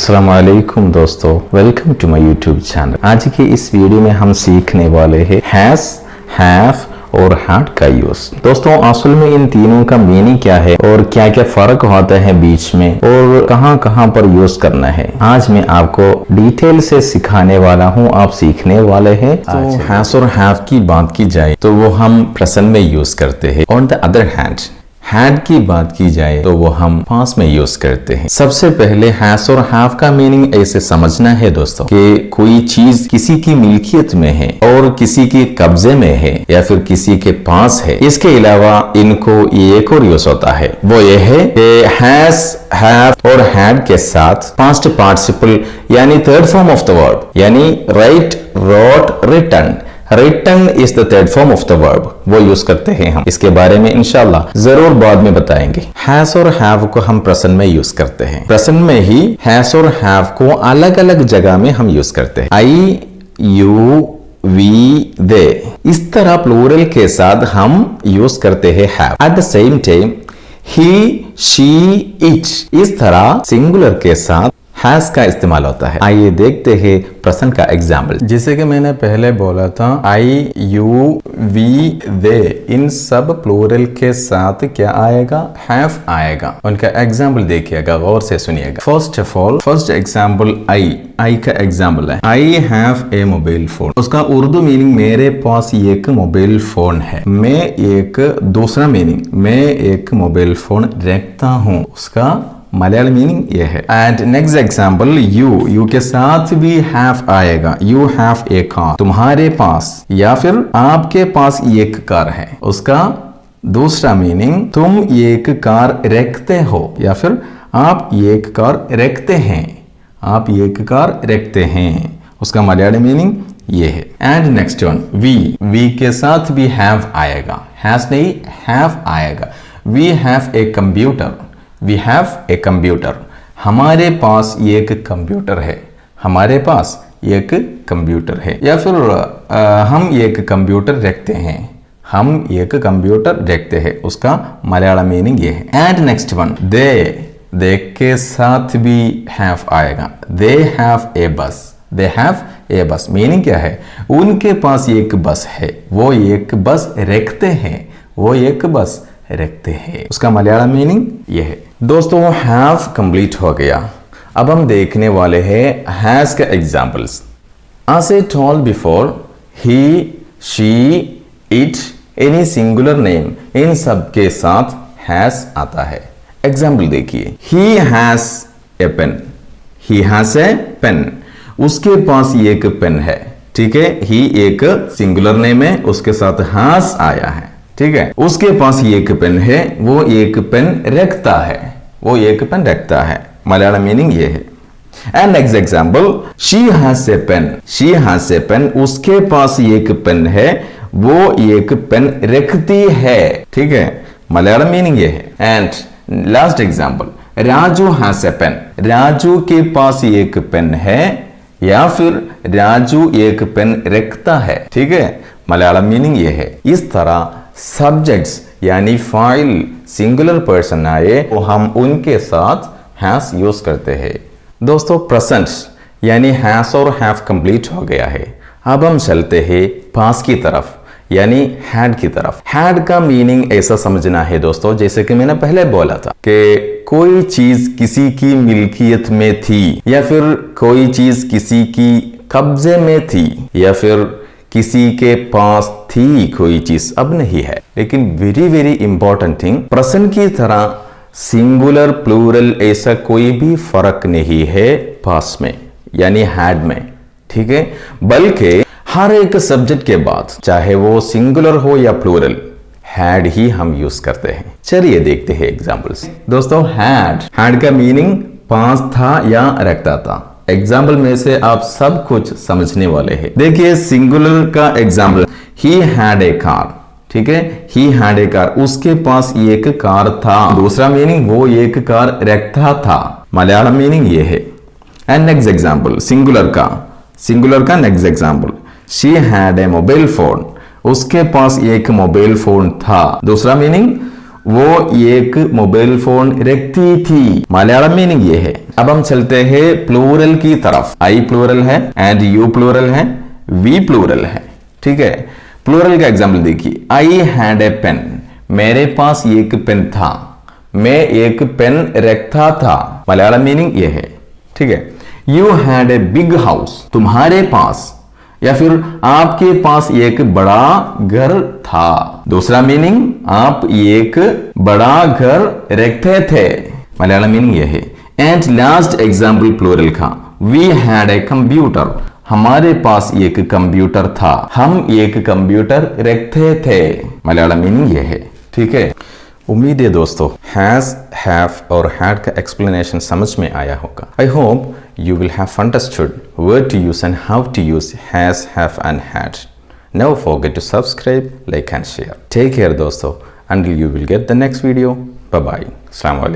अस्सलाम वालेकुम दोस्तों, welcome to my YouTube channel. आज की इस वीडियो में हम सीखने वाले हैं हैज, हैव और हैड का यूज। दोस्तों असल में इन तीनों का मीनिंग क्या है और क्या क्या फर्क होता है बीच में और कहां कहां पर यूज करना है, आज मैं आपको डिटेल से सिखाने वाला हूं, आप सीखने वाले हैं। तो हैज और हैव की बात की जाए तो वो हम प्रेजेंट में यूज करते हैं। On the other hand had की बात की जाए तो वो हम पास्ट में यूज करते हैं। सबसे पहले हैज और हैव का मीनिंग ऐसे समझना है दोस्तों कि कोई चीज किसी की मिल्कियत में है और किसी के कब्जे में है या फिर किसी के पास है। इसके अलावा इनको एक और यूज होता है, वो ये है कि हैज, हैव और हैड के साथ पास्ट पार्टिसिपल यानी third form of the verb यानी write, wrote, written. Written is the third form of the verb, वो यूज करते हैं हम। इसके बारे में इंशाल्लाह जरूर बाद में बताएंगे। हैज और हैव को हम प्रेजेंट में यूज करते हैं। प्रेजेंट में ही हैज और हैव को अलग अलग जगह में हम यूज करते हैं। आई, यू, वी, दे, इस तरह प्लूरल के साथ हम यूज करते हैं have. At the same time he, she, it, इस तरह सिंगुलर के साथ हैज का इस्तेमाल होता है। आइए देखते हैं प्रेजेंट का एग्जाम्पल। जैसे कि मैंने पहले बोला था, आई, यू, वी, दे, इन सब प्लूरल के साथ क्या आएगा? हैव आएगा। उनका एग्जाम्पल देखिएगा, गौर से सुनिएगा। First of all, first example I का एग्जाम्पल है, I have a mobile phone. उसका उर्दू मीनिंग मेरे पास एक मोबाइल फोन है। मैं एक दूसरा मीनिंग, मैं एक मोबाइल फोन रखता हूँ, उसका मलयालम मीनिंग ये है। एंड नेक्स्ट एग्जाम्पल यू के साथ भी हैव आएगा। यू हैव ए कार, तुम्हारे पास या फिर आपके पास एक कार है, उसका दूसरा मीनिंग तुम एक कार रखते हो या फिर आप एक कार रखते हैं, आप एक कार रखते हैं, उसका मलयालम मीनिंग ये है। एंड नेक्स्ट वन वी के साथ भी हैव आएगा, हैज नहीं हैव आएगा। We have a computer, we have a computer, हमारे पास एक कंप्यूटर है, हमारे पास एक कंप्यूटर है। या फिर हम एक कंप्यूटर रखते हैं, हम एक कंप्यूटर रखते हैं, उसका मलयालम मीनिंग ये है। एंड नेक्स्ट वन दे के साथ भी हैव आएगा। दे हैव ए बस, दे हैव ए बस, मीनिंग क्या है? उनके पास एक बस है, वो एक बस रखते हैं, वो एक बस रखते हैं, उसका मलयालम मीनिंग ये है। दोस्तों हैव कंप्लीट हो गया, अब हम देखने वाले हैं हैज का examples. As I told before, he, she, it, any singular name, इन सब के साथ हैज आता है। एग्जाम्पल देखिए, he has a pen, he has a pen, उसके पास एक पेन है, ठीक है। ही एक सिंगुलर नेम है, उसके साथ हैज आया है, ठीक है। उसके पास एक पेन है, वो एक पेन रखता है, वो एक पेन रखता है, मलयालम मीनिंग ये है। And next example, she has a pen, she has a pen, उसके पास एक पेन है, वो एक पेन रखती है, ठीक है, मलयालम मीनिंग ये है। And last example, Raju has a pen, Raju के पास एक पेन है या फिर राजू एक पेन रखता है, ठीक है, मलयालम मीनिंग ये है। इस तरह सब्जेक्ट्स यानी फाइल सिंगुलर पर्सन आए तो हम उनके साथ हैज यूज करते हैं। दोस्तों प्रेजेंट यानी हैज और हैव कंप्लीट हो गया है। अब हम चलते हैं पास्ट की तरफ यानी हैड की तरफ। हैड का मीनिंग ऐसा समझना है दोस्तों, जैसे कि मैंने पहले बोला था कि कोई चीज किसी की मिल्कियत में थी या फिर कोई चीज किसी की कब्जे में थी या फिर किसी के पास थी कोई चीज, अब नहीं है। लेकिन very very important thing, present की तरह सिंगुलर प्लूरल ऐसा कोई भी फर्क नहीं है पास्ट में यानी हैड में, ठीक है। बल्कि हर एक सब्जेक्ट के बाद चाहे वो सिंगुलर हो या प्लूरल, हैड ही हम यूज करते हैं। चलिए देखते हैं एग्जांपल्स। दोस्तों हैड का मीनिंग पास था या रखता था। एग्जाम्पल में से आप सब कुछ समझने वाले हैं। देखिए सिंगुलर का example, he had a car, ठीक है, ही हैड ए कार, उसके पास एक कार था, दूसरा मीनिंग वो एक कार रखता था, मलयालम मीनिंग ये है। एंड नेक्स्ट एग्जाम्पल सिंगुलर का next example, she had a mobile phone, उसके पास एक मोबाइल फोन था, दूसरा मीनिंग वो एक मोबाइल फोन रखती थी। मलयालम मीनिंग ये है। अब हम चलते हैं प्लूरल की तरफ। आई प्लूरल है एंड यू प्लूरल है, वी प्लूरल है। ठीक है, प्लूरल का एग्जाम्पल देखिए। आई हैड ए पेन, मेरे पास एक पेन था। मैं एक पेन रखता था। मलयालम मीनिंग ये है। ठीक है, you had a big house, तुम्हारे पास या फिर आपके पास एक बड़ा घर था। दूसरा मीनिंग, आप एक बड़ा घर रखते थे। मलयालम मीनिंग यह है। एंड लास्ट एग्जाम्पल प्लूरल का, वी हैड ए कंप्यूटर, हमारे पास एक कंप्यूटर था। हम एक कंप्यूटर रखते थे। मलयालम मीनिंग यह है। ठीक है, उम्मीद है दोस्तों हैज, हैव और हैड का एक्सप्लेनेशन समझ में आया होगा। I hope you will have understood where to use and how to use has, have and had. Never forget to subscribe, like and share. Take care दोस्तों until you will get the next video. Bye bye. Assalamu alaikum.